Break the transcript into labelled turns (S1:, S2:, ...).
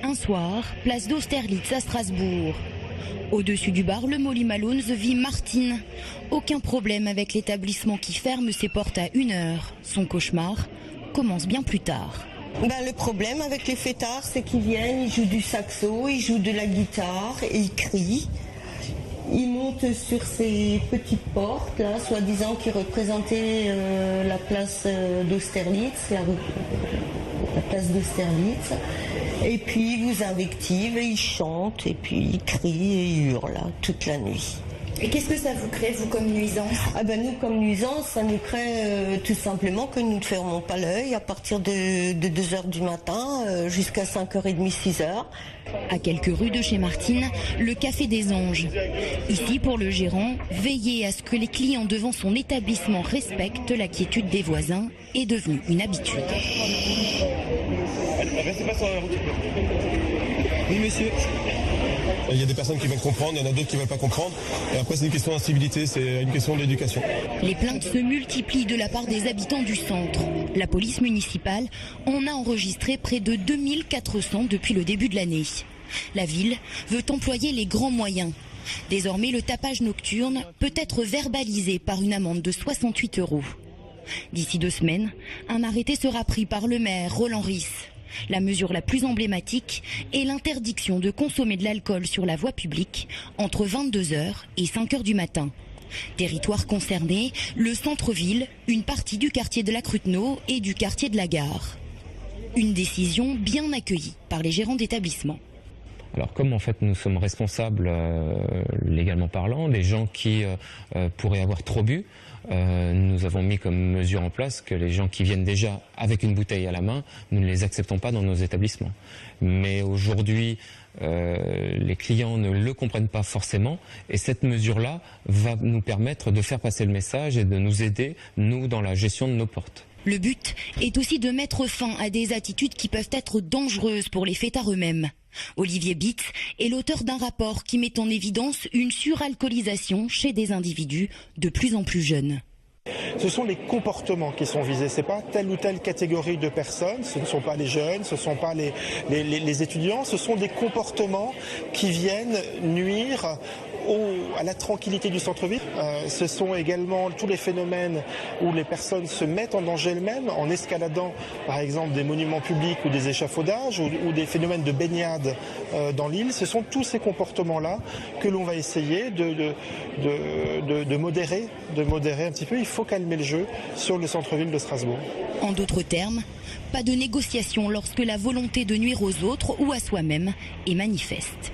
S1: Un soir, place d'Austerlitz à Strasbourg. Au-dessus du bar, le Molly Maloons vit Martine. Aucun problème avec l'établissement qui ferme ses portes à 1h. Son cauchemar commence bien plus tard.
S2: Le problème avec les fêtards, c'est qu'ils viennent, ils jouent du saxo, ils jouent de la guitare et ils crient. Ils montent sur ces petites portes, là, soi-disant qui représentaient la place d'Austerlitz, la place d'Austerlitz. Et puis ils vous invectivent, et ils chantent, et puis ils crient et ils hurlent là, toute la nuit.
S1: Et qu'est-ce que ça vous crée, vous, comme nuisance ?
S2: Nous, comme nuisance, ça nous crée tout simplement que nous ne fermons pas l'œil à partir de 2h du matin jusqu'à 5h30, 6h.
S1: À quelques rues de chez Martine, le Café des Anges. Ici, pour le gérant, veiller à ce que les clients devant son établissement respectent la quiétude des voisins est devenu une habitude.
S3: Restez pas sur la route. Oui, monsieur. Il y a des personnes qui veulent comprendre, il y en a d'autres qui ne veulent pas comprendre. Et après, c'est une question d'incivilité, c'est une question d'éducation.
S1: Les plaintes se multiplient de la part des habitants du centre. La police municipale en a enregistré près de 2400 depuis le début de l'année. La ville veut employer les grands moyens. Désormais, le tapage nocturne peut être verbalisé par une amende de 68 €. D'ici 2 semaines, un arrêté sera pris par le maire Roland Ries. La mesure la plus emblématique est l'interdiction de consommer de l'alcool sur la voie publique entre 22h et 5h du matin. Territoire concerné, le centre-ville, une partie du quartier de la Cruteno et du quartier de la Gare. Une décision bien accueillie par les gérants d'établissement.
S4: Alors comme en fait nous sommes responsables légalement parlant, les gens qui pourraient avoir trop bu, nous avons mis comme mesure en place que les gens qui viennent déjà avec une bouteille à la main, nous ne les acceptons pas dans nos établissements. Mais aujourd'hui, les clients ne le comprennent pas forcément et cette mesure-là va nous permettre de faire passer le message et de nous aider, nous, dans la gestion de nos portes.
S1: Le but est aussi de mettre fin à des attitudes qui peuvent être dangereuses pour les fêtards eux-mêmes. Olivier Bitz est l'auteur d'un rapport qui met en évidence une suralcoolisation chez des individus de plus en plus jeunes.
S5: Ce sont les comportements qui sont visés, ce n'est pas telle ou telle catégorie de personnes, ce ne sont pas les jeunes, ce ne sont pas les étudiants, ce sont des comportements qui viennent nuire à la tranquillité du centre-ville. Ce sont également tous les phénomènes où les personnes se mettent en danger elles-mêmes en escaladant par exemple des monuments publics ou des échafaudages ou des phénomènes de baignade dans l'île. Ce sont tous ces comportements-là que l'on va essayer de modérer un petit peu. Il faut calmer le jeu sur le centre-ville de Strasbourg.
S1: En d'autres termes, pas de négociation lorsque la volonté de nuire aux autres ou à soi-même est manifeste.